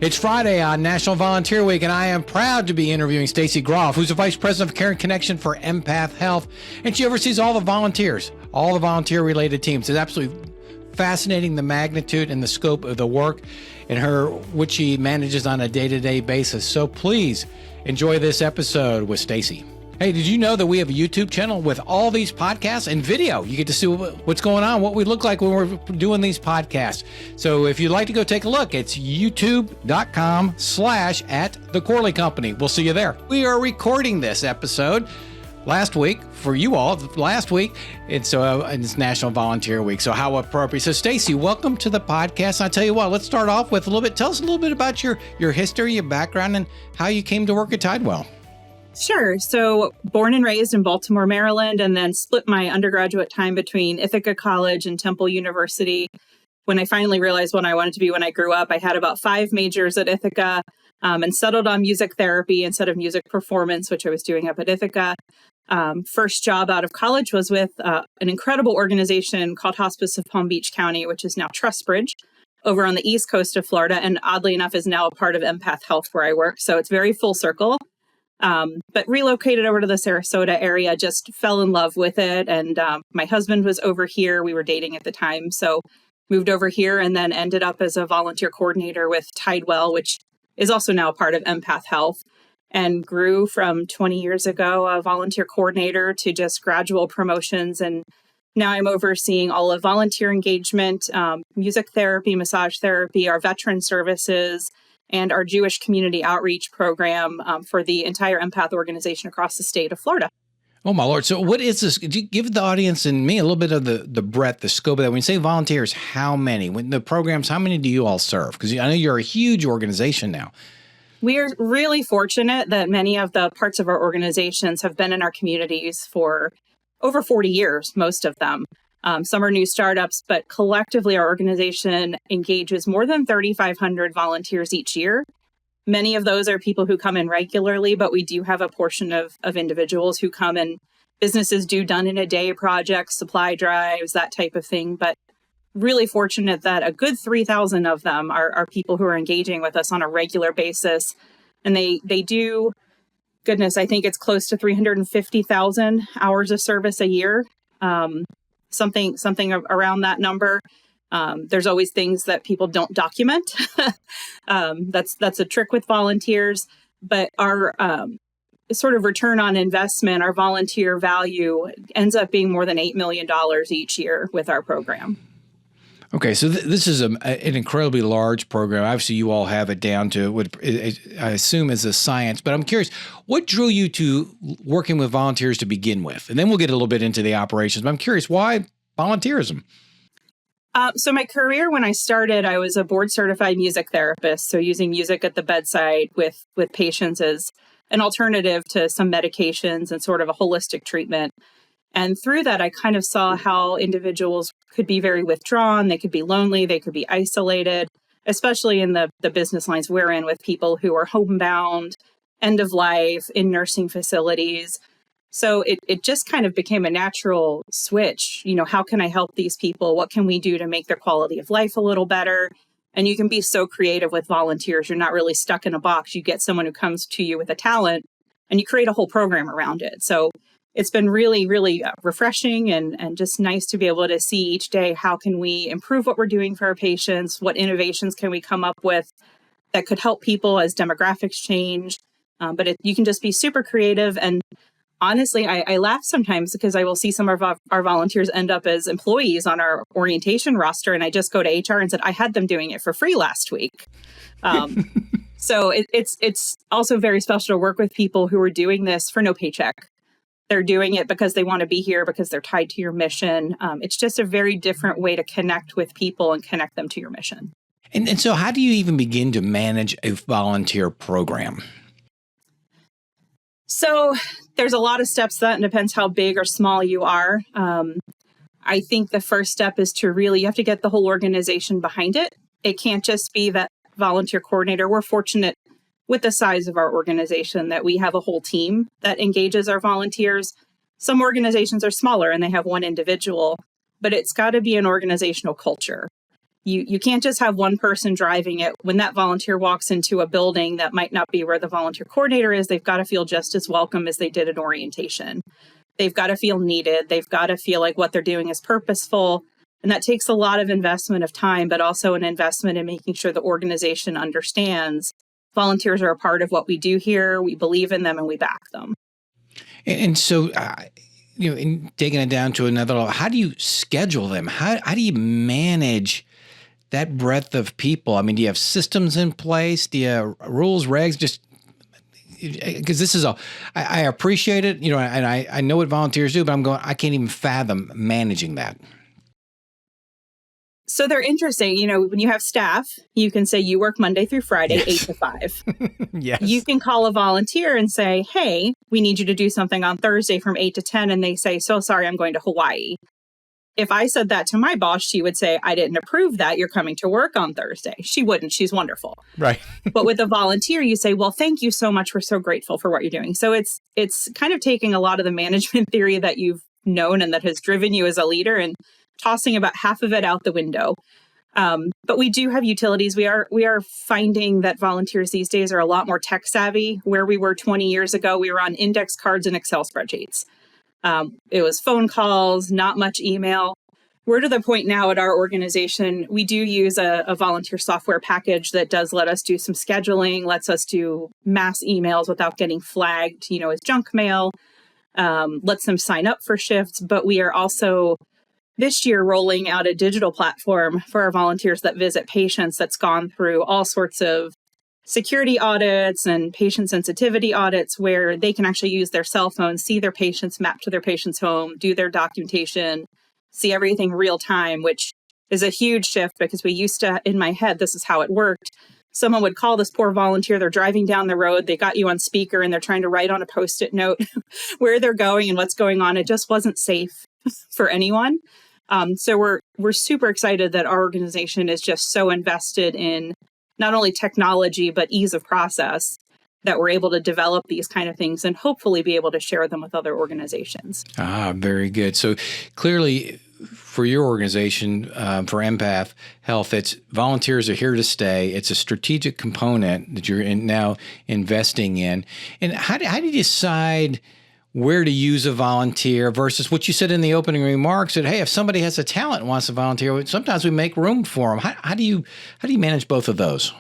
It's Friday on National Volunteer Week, and I am proud to be interviewing Stacy Groff, who's the Vice President of Care and Connection for Empath Health, and she oversees all the volunteers, all the volunteer-related teams. It's absolutely fascinating, the magnitude and the scope of the work which she manages on a day-to-day basis. So please enjoy this episode with Stacy. Hey, did you know that we have a YouTube channel with all these podcasts and video? You get to see what's going on, what we look like when we're doing these podcasts. So if you'd like to go take a look, it's youtube.com/@thecorley-company. We'll see you there. We are recording this episode last week for you all, and so it's National Volunteer Week. So how appropriate. So Stacy, welcome to the podcast. I tell you what, let's start off with tell us a little bit about your history, your background, and how you came to work at Tidewell. Sure. So born and raised in Baltimore, Maryland, and then split my undergraduate time between Ithaca College and Temple University. When I finally realized what I wanted to be when I grew up, I had about 5 majors at Ithaca and settled on music therapy instead of music performance, which I was doing up at Ithaca. First job out of college was with an incredible organization called Hospice of Palm Beach County, which is now Trustbridge, over on the east coast of Florida, and oddly enough is now a part of Empath Health where I work. So it's very full circle. But relocated over to the Sarasota area, just fell in love with it. And my husband was over here. We were dating at the time. So moved over here and then ended up as a volunteer coordinator with Tidewell, which is also now a part of Empath Health, and grew from 20 years ago, a volunteer coordinator, to just gradual promotions. And now I'm overseeing all of volunteer engagement, music therapy, massage therapy, our veteran services, and our Jewish community outreach program for the entire Empath organization across the state of Florida. Oh, my Lord. So what is this? Could you give the audience and me a little bit of the breadth, the scope of that? When you say volunteers, how many? When the programs, how many do you all serve? Because I know you're a huge organization now. We are really fortunate that many of the parts of our organizations have been in our communities for over 40 years, most of them. Some are new startups, but collectively our organization engages more than 3,500 volunteers each year. Many of those are people who come in regularly, but we do have a portion of individuals who come in. Businesses do done-in-a-day projects, supply drives, that type of thing. But really fortunate that a good 3,000 of them are people who are engaging with us on a regular basis. And they do, goodness, I think it's close to 350,000 hours of service a year. Something around that number. There's always things that people don't document. That's a trick with volunteers. But our sort of return on investment, our volunteer value ends up being more than $8 million each year with our program. Okay, so this is an incredibly large program. Obviously, you all have it down to what I assume is a science, but I'm curious, what drew you to working with volunteers to begin with? And then we'll get a little bit into the operations, but I'm curious, why volunteerism? So my career, when I started, I was a board-certified music therapist, so using music at the bedside with patients as an alternative to some medications and sort of a holistic treatment. And through that, I kind of saw how individuals could be very withdrawn. They could be lonely. They could be isolated, especially in the business lines we're in with people who are homebound, end of life, in nursing facilities. So it just kind of became a natural switch. You know, how can I help these people? What can we do to make their quality of life a little better? And you can be so creative with volunteers. You're not really stuck in a box. You get someone who comes to you with a talent and you create a whole program around it. So it's been really, really refreshing and just nice to be able to see each day, how can we improve what we're doing for our patients? What innovations can we come up with that could help people as demographics change? But you can just be super creative. And honestly, I laugh sometimes because I will see some of our volunteers end up as employees on our orientation roster. And I just go to HR and said, I had them doing it for free last week. So it's also very special to work with people who are doing this for no paycheck. They're doing it because they want to be here, because they're tied to your mission. It's just a very different way to connect with people and connect them to your mission. And so how do you even begin to manage a volunteer program? So there's a lot of steps to that, and depends how big or small you are. I think the first step is you have to get the whole organization behind it. It can't just be that volunteer coordinator. We're fortunate with the size of our organization that we have a whole team that engages our volunteers. Some organizations are smaller and they have one individual, but it's got to be an organizational culture. You can't just have one person driving it. When that volunteer walks into a building that might not be where the volunteer coordinator is, they've got to feel just as welcome as they did at orientation. They've got to feel needed. They've got to feel like what they're doing is purposeful. And that takes a lot of investment of time, but also an investment in making sure the organization understands volunteers are a part of what we do here. We believe in them and we back them. And so, in taking it down to another level, how do you schedule them? How do you manage that breadth of people? I mean, do you have systems in place? Do you have rules, regs? Just because this is I appreciate it, and I know what volunteers do, but I can't even fathom managing that. So they're interesting. When you have staff, you can say you work Monday through Friday, Yes. 8 to 5. Yes. You can call a volunteer and say, hey, we need you to do something on Thursday from 8 to 10. And they say, so sorry, I'm going to Hawaii. If I said that to my boss, she would say, I didn't approve that. You're coming to work on Thursday. She wouldn't. She's wonderful. Right. But with a volunteer, you say, well, thank you so much. We're so grateful for what you're doing. So it's kind of taking a lot of the management theory that you've known and that has driven you as a leader and tossing about half of it out the window. But we do have utilities. We are finding that volunteers these days are a lot more tech savvy. Where we were 20 years ago, we were on index cards and Excel spreadsheets. It was phone calls, not much email. We're to the point now at our organization, we do use a volunteer software package that does let us do some scheduling, lets us do mass emails without getting flagged, as junk mail, lets them sign up for shifts. But we are also this year rolling out a digital platform for our volunteers that visit patients that's gone through all sorts of security audits and patient sensitivity audits where they can actually use their cell phone, see their patients, map to their patient's home, do their documentation, see everything real time, which is a huge shift because we used to, in my head, this is how it worked. Someone would call this poor volunteer, they're driving down the road, they got you on speaker and they're trying to write on a Post-it note where they're going and what's going on. It just wasn't safe for anyone. So we're super excited that our organization is just so invested in not only technology, but ease of process that we're able to develop these kind of things and hopefully be able to share them with other organizations. Very good. So clearly for your organization, for Empath Health, it's volunteers are here to stay. It's a strategic component that you're now investing in. And how do you decide where to use a volunteer versus what you said in the opening remarks that, hey, if somebody has a talent and wants to volunteer, sometimes we make room for them. How do you manage both of those?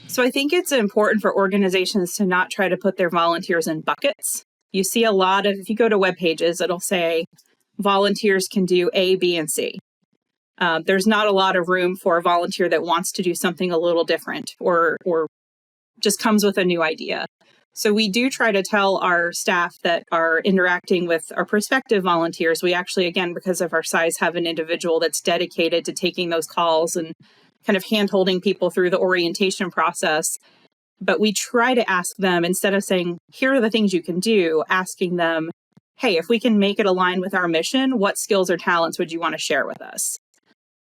So I think it's important for organizations to not try to put their volunteers in buckets. You see a lot of, if you go to web pages, it'll say volunteers can do A, B, and C. There's not a lot of room for a volunteer that wants to do something a little different or just comes with a new idea. So we do try to tell our staff that are interacting with our prospective volunteers. We actually, again, because of our size, have an individual that's dedicated to taking those calls and kind of hand-holding people through the orientation process. But we try to ask them, instead of saying, here are the things you can do, asking them, hey, if we can make it align with our mission, what skills or talents would you want to share with us?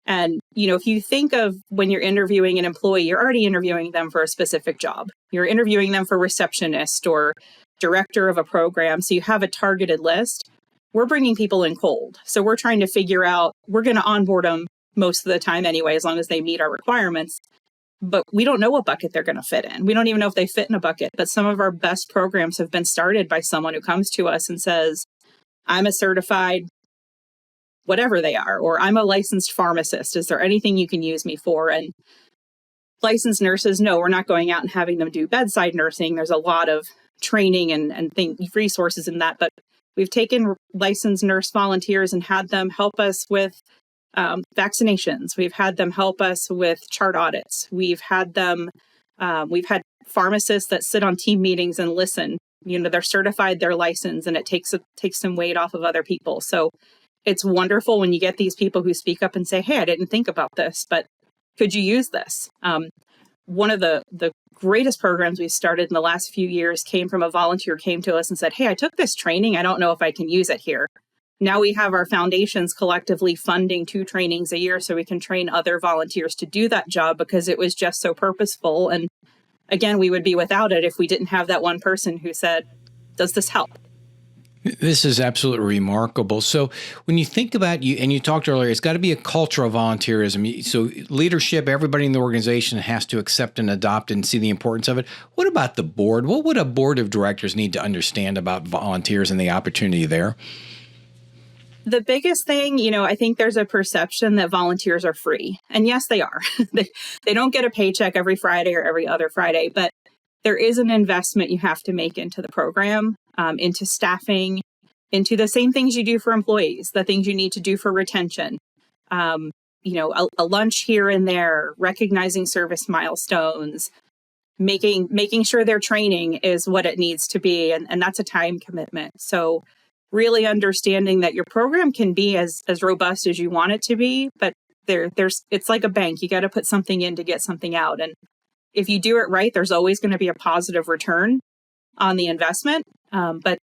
And, if you think of when you're interviewing an employee, you're already interviewing them for a specific job. You're interviewing them for receptionist or director of a program. So you have a targeted list. We're bringing people in cold. So we're trying to figure out, we're going to onboard them most of the time anyway, as long as they meet our requirements. But we don't know what bucket they're going to fit in. We don't even know if they fit in a bucket. But some of our best programs have been started by someone who comes to us and says, I'm a certified whatever they are, or I'm a licensed pharmacist. Is there anything you can use me for? And licensed nurses, no, we're not going out and having them do bedside nursing. There's a lot of training and resources in that. But we've taken licensed nurse volunteers and had them help us with vaccinations. We've had them help us with chart audits. We've had pharmacists that sit on team meetings and listen. They're certified, they're licensed, and it takes some weight off of other people. So it's wonderful when you get these people who speak up and say, hey, I didn't think about this, but could you use this? One of the greatest programs we've started in the last few years came from a volunteer who came to us and said, hey, I took this training. I don't know if I can use it here. Now we have our foundations collectively funding 2 trainings a year so we can train other volunteers to do that job because it was just so purposeful. And again, we would be without it if we didn't have that one person who said, does this help? This is absolutely remarkable. So when you think about you, and you talked earlier, it's got to be a culture of volunteerism. So leadership, everybody in the organization has to accept and adopt and see the importance of it. What about the board? What would a board of directors need to understand about volunteers and the opportunity there? The biggest thing, I think there's a perception that volunteers are free. And yes, they are. They don't get a paycheck every Friday or every other Friday, but there is an investment you have to make into the program, into staffing, into the same things you do for employees, the things you need to do for retention, a lunch here and there, recognizing service milestones, making sure their training is what it needs to be. And that's a time commitment. So really understanding that your program can be as robust as you want it to be, but it's like a bank. You got to put something in to get something out. And if you do it right, there's always going to be a positive return on the investment. But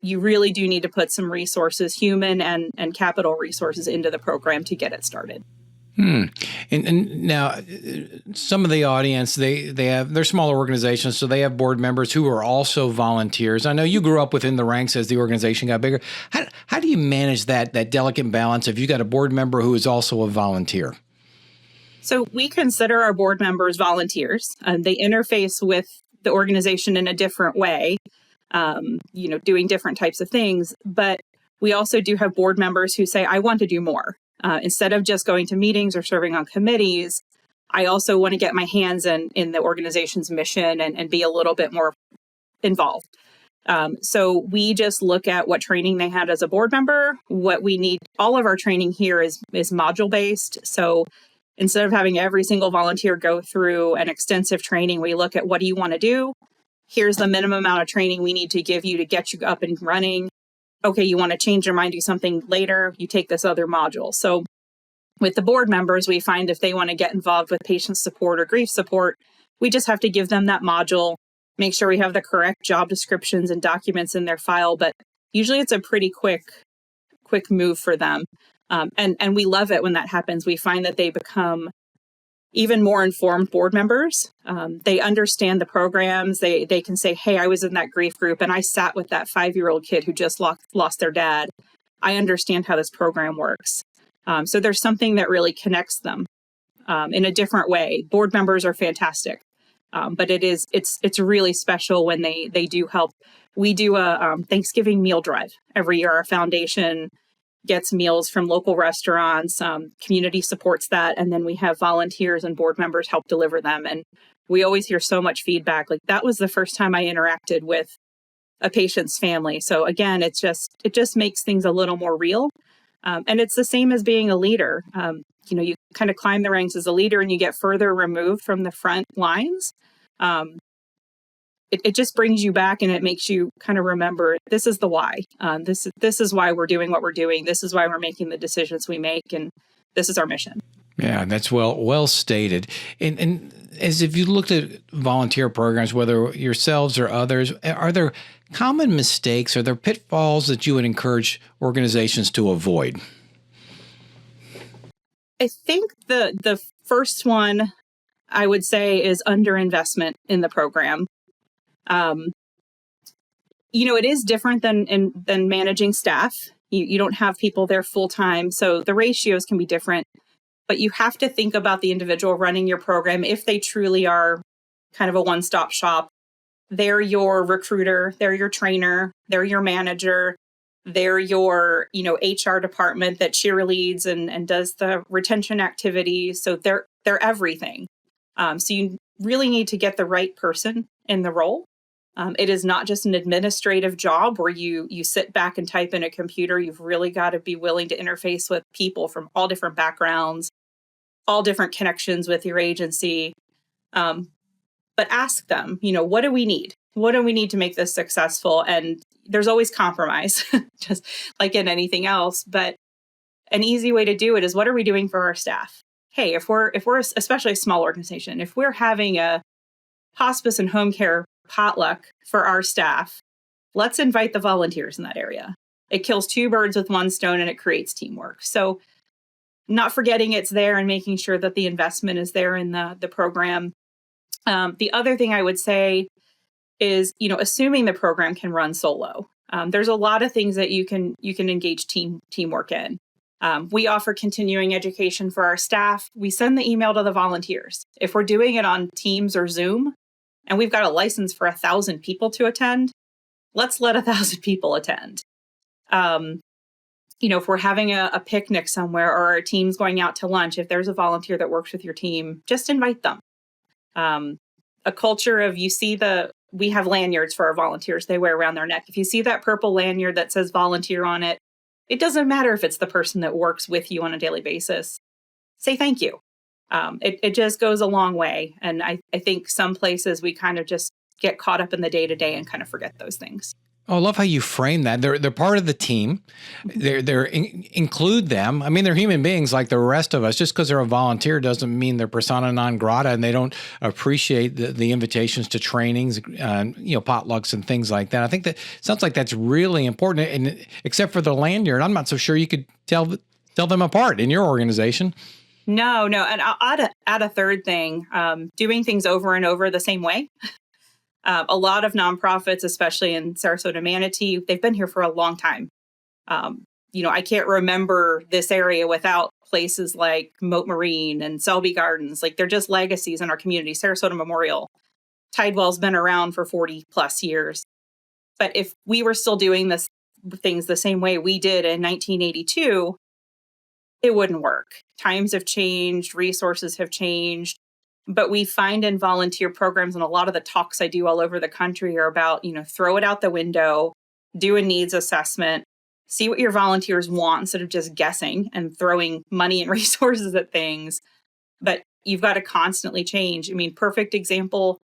you really do need to put some resources, human and capital resources, into the program to get it started. And now some of the audience, they're smaller organizations, so they have board members who are also volunteers. I know you grew up within the ranks as the organization got bigger. How do you manage that delicate balance if you got a board member who is also a volunteer? So we consider our board members volunteers. They interface with the organization in a different way, doing different types of things. But we also do have board members who say, I want to do more. Instead of just going to meetings or serving on committees, I also want to get my hands in the organization's mission and be a little bit more involved. So we just look at what training they had as a board member, what we need. All of our training here is module based. So instead of having every single volunteer go through an extensive training, we look at what do you want to do? Here's the minimum amount of training we need to give you to get you up and running. Okay, you want to change your mind, do something later, you take this other module. So with the board members, we find if they want to get involved with patient support or grief support, we just have to give them that module, make sure we have the correct job descriptions and documents in their file. But usually it's a pretty quick move for them. And we love it when that happens. We find that they become even more informed board members. They understand the programs. They can say, hey, I was in that grief group and I sat with that 5-year-old kid who just lost their dad. I understand how this program works. So there's something that really connects them in a different way. Board members are fantastic, but it's really special when they do help. We do a Thanksgiving meal drive every year. Our foundation gets meals from local restaurants, community supports that, and then we have volunteers and board members help deliver them. And we always hear so much feedback. Like, that was the first time I interacted with a patient's family. So again, it just makes things a little more real. And it's the same as being a leader. You kind of climb the ranks as a leader and you get further removed from the front lines. It just brings you back and it makes you kind of remember, this is the why. This is why we're doing what we're doing. This is why we're making the decisions we make. And this is our mission. Yeah, that's well stated. And as if you looked at volunteer programs, whether yourselves or others, are there common mistakes? Are there pitfalls that you would encourage organizations to avoid? I think the first one I would say is underinvestment in the program. It is different than managing staff. You don't have people there full time, so the ratios can be different. But you have to think about the individual running your program. If they truly are kind of a one-stop shop, they're your recruiter, they're your trainer, they're your manager, they're your HR department that cheerleads and does the retention activities. So they're everything. So you really need to get the right person in the role. It is not just an administrative job where you sit back and type in a computer. You've really got to be willing to interface with people from all different backgrounds, all different connections with your agency. But ask them, what do we need? What do we need to make this successful? And there's always compromise, just like in anything else. But an easy way to do it is, what are we doing for our staff? Hey, if we're especially a small organization, if we're having a hospice and home care potluck for our staff, let's invite the volunteers in that area. It kills 2 birds with 1 stone and it creates teamwork. So not forgetting it's there and making sure that the investment is there in the program. The other thing I would say is, assuming the program can run solo. There's a lot of things that you can engage teamwork in. We offer continuing education for our staff. We send the email to the volunteers. If we're doing it on Teams or Zoom, and we've got a license for 1,000 people to attend, let's let 1,000 people attend. If we're having a picnic somewhere or our team's going out to lunch, if there's a volunteer that works with your team, just invite them. A culture of we have lanyards for our volunteers they wear around their neck. If you see that purple lanyard that says volunteer on it, it doesn't matter if it's the person that works with you on a daily basis. Say thank you. It just goes a long way. And I think some places we kind of just get caught up in the day-to-day and kind of forget those things. Oh, I love how you frame that. They're part of the team. Include them. I mean, they're human beings like the rest of us. Just because they're a volunteer doesn't mean they're persona non grata, and they don't appreciate the invitations to trainings, potlucks and things like that. I think that sounds like that's really important. And except for the lanyard, I'm not so sure you could tell them apart in your organization. No. And I'll add a third thing, doing things over and over the same way. A lot of nonprofits, especially in Sarasota, Manatee, they've been here for a long time. I can't remember this area without places like Moat Marine and Selby Gardens. Like, they're just legacies in our community. Sarasota Memorial, Tidewell's been around for 40 plus years. But if we were still doing things the same way we did in 1982, it wouldn't work. Times have changed, resources have changed. But we find in volunteer programs, and a lot of the talks I do all over the country are about, throw it out the window, do a needs assessment, see what your volunteers want instead of just guessing and throwing money and resources at things. But you've got to constantly change. I mean, perfect example,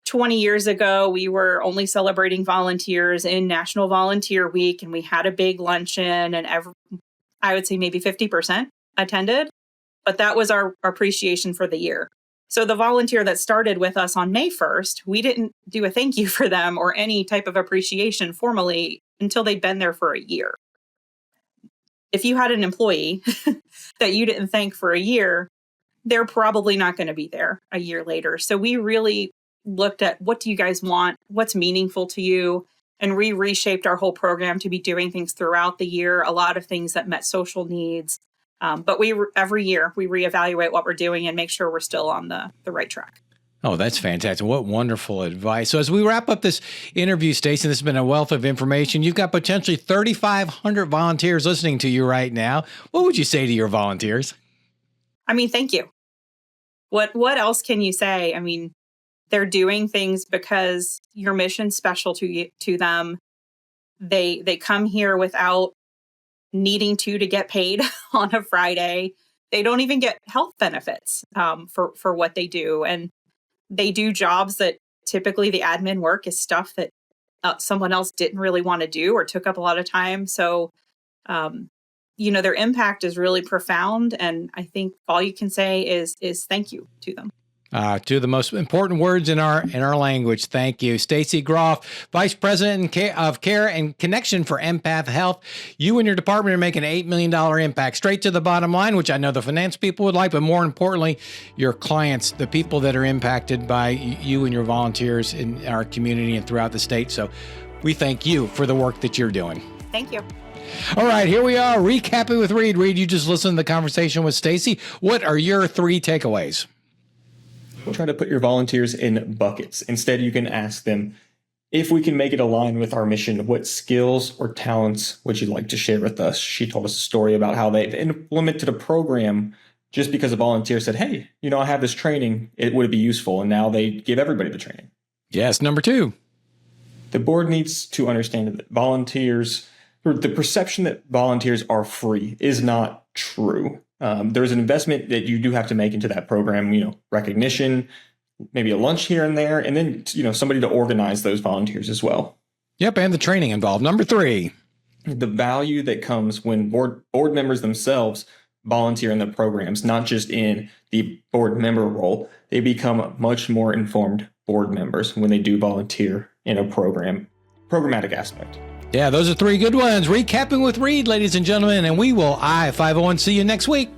20 years ago, we were only celebrating volunteers in National Volunteer Week, and we had a big luncheon, and I would say maybe 50% attended, but that was our appreciation for the year. So the volunteer that started with us on May 1st, we didn't do a thank you for them or any type of appreciation formally until they'd been there for a year. If you had an employee that you didn't thank for a year, they're probably not going to be there a year later. So we really looked at, what do you guys want? What's meaningful to you? And we reshaped our whole program to be doing things throughout the year, a lot of things that met social needs. But every year we reevaluate what we're doing and make sure we're still on the right track. Oh, that's fantastic. What wonderful advice. So as we wrap up this interview, Stacy, this has been a wealth of information. You've got potentially 3,500 volunteers listening to you right now. What would you say to your volunteers? I mean, thank you. What else can you say? I mean, they're doing things because your mission's special to them. They come here without needing to get paid on a Friday. They don't even get health benefits for what they do. And they do jobs that typically the admin work is stuff that someone else didn't really want to do or took up a lot of time. So, their impact is really profound. And I think all you can say is thank you to them. Two of the most important words in our language. Thank you. Stacy Groff, Vice President of Care and Connection for Empath Health. You and your department are making an $8 million impact straight to the bottom line, which I know the finance people would like, but more importantly, your clients, the people that are impacted by you and your volunteers in our community and throughout the state. So we thank you for the work that you're doing. Thank you. All right, here we are, recapping with Reed. Reed, you just listened to the conversation with Stacy. What are your 3 takeaways? Try to put your volunteers in buckets. Instead, you can ask them, if we can make it align with our mission, what skills or talents would you like to share with us? She told us a story about how they've implemented a program just because a volunteer said, hey, I have this training, would it be useful? And now they give everybody the training. Yes. Number 2. The board needs to understand that the perception that volunteers are free is not true. There's an investment that you do have to make into that program, recognition, maybe a lunch here and there, and then, somebody to organize those volunteers as well. Yep, and the training involved. Number 3. The value that comes when board members themselves volunteer in the programs, not just in the board member role. They become much more informed board members when they do volunteer in a programmatic aspect. Yeah, those are 3 good ones. Recapping with Reed, ladies and gentlemen, and we will I-501 see you next week.